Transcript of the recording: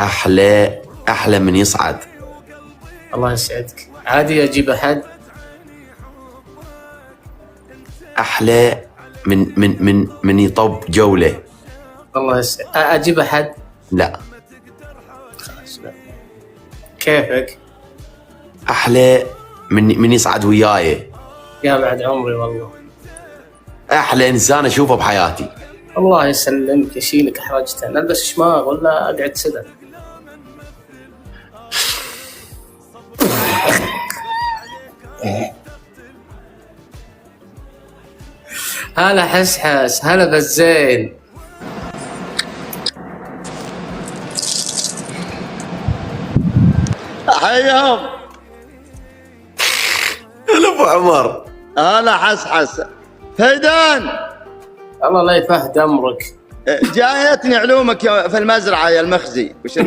أحلى من يصعد. الله يسعدك. عادي أجيب أحد. أحلى من يطب جولة. الله يسعدك. أجيب أحد. لا. خلاص لا. كيفك؟ أحلى من يصعد وياي. يا بعد عمري والله. أحلى إنسان أشوفه بحياتي. الله يسلمك، يشيلك حواجته. نلبس شماغ ولا أقعد سدى؟ هلا حسحس، هلا بالزين. حيهم. هلا أبو عمر. هلا حسحس. فيدان. الله لا يفهد أمرك. جايتني علومك في المزرعة يا المخزي. وش